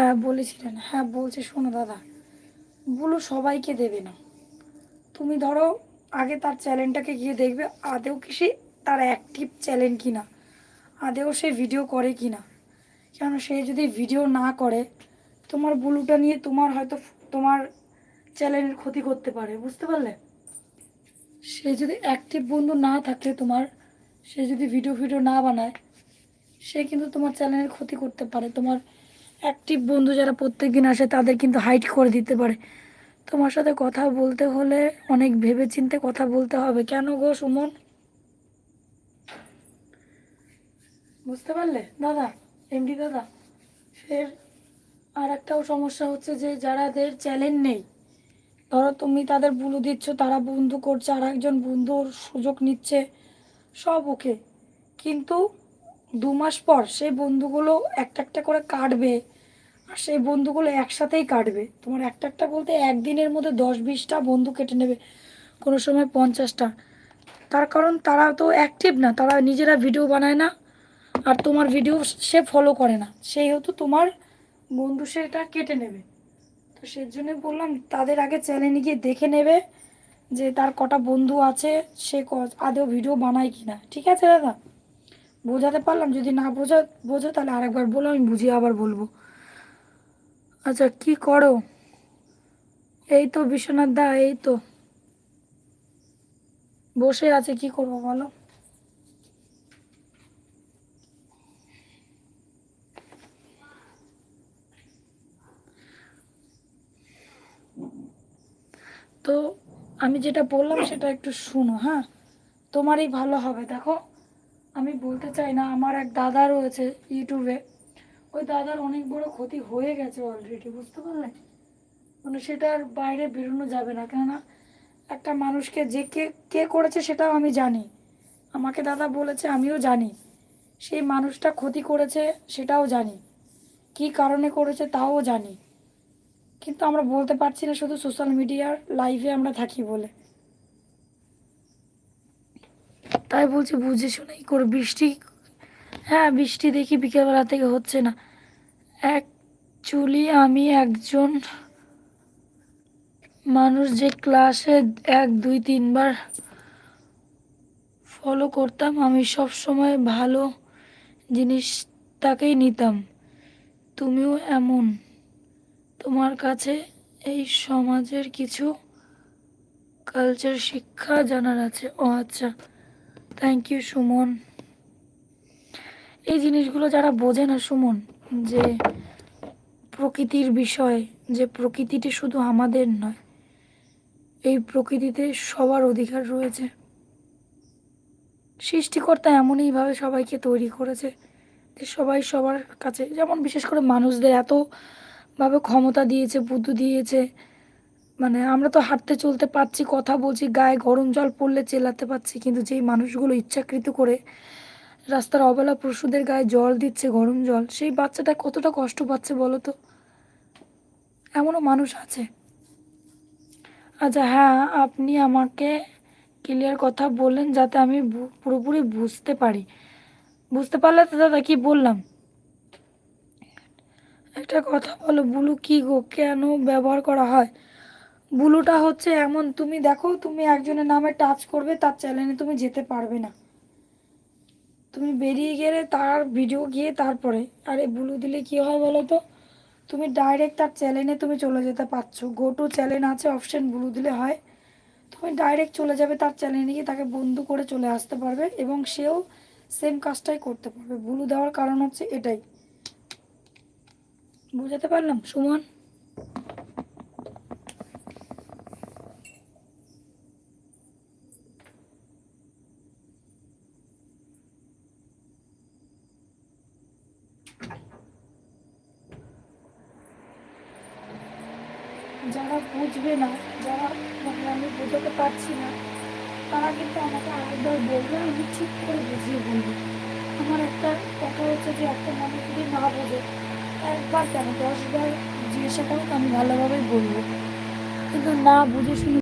হ্যাঁ বলেছিলেন, হ্যাঁ বলছি শোনো দাদা, বুলু সবাইকে দেবে না। তুমি ধরো আগে তার চ্যানেলটাকে গিয়ে দেখবে আদেও কি সে তার অ্যাক্টিভ চ্যানেল কিনা, আদেও সে ভিডিও করে কিনা। কেন সে যদি ভিডিও না করে তোমার বুলুটা নিয়ে তোমার হয়তো তোমার চ্যানেলের ক্ষতি করতে পারে, বুঝতে পারলে? সে যদি অ্যাক্টিভ বন্ধু না থাকে তোমার, সে যদি ভিডিও ভিডিও না বানায়, সে কিন্তু তোমার চ্যানেলের ক্ষতি করতে পারে। তোমার অ্যাক্টিভ বন্ধু যারা প্রত্যেক দিন আসে তাদের কিন্তু হাইড করে দিতে পারে। তোমার সাথে কথা বলতে হলে অনেক ভেবেচিন্তে কথা বলতে হবে। কেন গো সুমন, বুঝতে পারলে দাদা, এমডি দাদা? ফের আর একটাও সমস্যা হচ্ছে যে যারাদের চ্যানেল নেই, ধরো তুমি তাদের বুলু দিচ্ছ, তারা বন্ধু করছে, আর একজন বন্ধুর সুযোগ নিচ্ছে, সব ওকে, কিন্তু 2 মাস পর সেই বন্ধুগুলো একটা একটা করে কাটবে, আর সেই বন্ধুগুলো একসাথেই কাটবে। তোমার একটা একটা বলতে একদিনের মধ্যে 10-20টা বন্ধু কেটে নেবে, কোনো সময় 50টা। তার কারণ তারা তো অ্যাক্টিভ না, তারা নিজেরা ভিডিও বানায় না, আর তোমার ভিডিও সে ফলো করে না, সেই হতো তোমার বন্ধু সেটা কেটে নেবে। তো সেই জন্য বললাম তাদের আগে চ্যানেলে গিয়ে দেখে নেবে যে তার কটা বন্ধু আছে, সে আদৌ ভিডিও বানায় কিনা। ঠিক আছে দাদা, বোঝাতে পারলাম? যদি না বোঝো তাহলে আরেকবার বলো, আমি বুঝিয়ে আবার বলবো। আচ্ছা কি করো? এই তো বিশ্বনাথ দা, এই তো বসে আছে, কি করবো বলো? তো আমি যেটা বললাম সেটা একটু শুনো, হ্যাঁ? তোমারই ভালো হবে। দেখো, আমি বলতে চাই না, আমার এক দাদা রয়েছে ইউটিউবে, ওই দাদার অনেক বড় ক্ষতি হয়ে গেছে অলরেডি, বুঝতে পারলে? মানে সেটা আর বাইরে বেরোনো যাবে না, কেননা একটা মানুষকে যে কে কে করেছে সেটাও আমি জানি, আমাকে দাদা বলেছে, আমিও জানি সেই মানুষটা ক্ষতি করেছে, সেটাও জানি, কী কারণে করেছে তাও জানি, কিন্তু আমরা বলতে পারছি না শুধু সোশ্যাল মিডিয়ার লাইভে আমরা থাকি বলে। তাই বলছি বুঝে শুনেই করে। বৃষ্টি, হ্যাঁ বৃষ্টি দেখি বিকেলবেলা থেকে হচ্ছে না। অ্যাকচুয়ালি আমি একজন মানুষ যে ক্লাসে 1 2 3 বার ফলো করতাম, আমি সব সময় ভালো জিনিসটাকেই নিতাম। তুমিও এমন? তোমার কাছে এই সমাজের কিছু কালচার শিক্ষা জানার আছে। ও আচ্ছা, থ্যাংক ইউ সুমন। এই জিনিসগুলো যারা বোঝে না সুমন, যে প্রকৃতির বিষয়, যে প্রকৃতিটি শুধু আমাদের নয়, এই প্রকৃতিতে সবার অধিকার রয়েছে। সৃষ্টিকর্তা এমনইভাবে সবাইকে তৈরি করেছে যে সবাই সবার কাছে, যেমন বিশেষ করে মানুষদের এতভাবে ক্ষমতা দিয়েছে, বুদ্ধি দিয়েছে। মানে আমরা তো হাঁটতে চলতে পারছি, কথা বলছি, গায়ে গরম জল পড়লে চেল্লাতে পারছি, কিন্তু যেই মানুষগুলো ইচ্ছাকৃত করে রাস্তার অবেলা পশুদের গায়ে জল দিচ্ছে, গরম জল, সেই বাচ্চাটা কতটা কষ্ট পাচ্ছে বলো তো? এমনও মানুষ আছে। আচ্ছা হ্যাঁ, আপনি আমাকে ক্লিয়ার কথা বললেন যাতে আমি পুরোপুরি বুঝতে পারি। বুঝতে পারলে তো দাদা কি বললাম? একটা কথা বলো, ব্লু কি গো, কেন ব্যবহার করা হয়? ব্লুটা হচ্ছে এমন, তুমি দেখো, তুমি একজনের নামে টাচ করবে তার চ্যানেলে তুমি যেতে পারবে না, তুমি বেরিয়ে গেলে তার ভিডিও গিয়ে তারপরে, আরে ব্লু দিলে কি হয় বলো তো, তুমি ডাইরেক্ট তার চ্যানেলে তুমি চলে যেতে পারছো। গো টু চ্যানেল আছে অপশন, ব্লু দিলে হয়, তুমি ডাইরেক্ট চলে যাবে তার চ্যানেলে গিয়ে তাকে বন্ধু করে চলে আসতে পারবে, এবং সেও সেম কাজটাই করতে পারবে। ব্লু দেওয়ার কারণ হচ্ছে এটাই। বুঝাতে পারলাম সুমন? যারা বুঝবে না, যারা, মানে আমি বোঝাতে পারছি না, তারা কিন্তু আমাকে আরেকবার বলবে, আমি ঠিক করে বুঝিয়ে বলবো। আমার একটা কথা হচ্ছে যে একটা মানুষ যদি না বোঝে, একবার কেন 10বার জিজ্ঞাসা করুক, আমি ভালোভাবেই বলবো, কিন্তু না বুঝে শুনে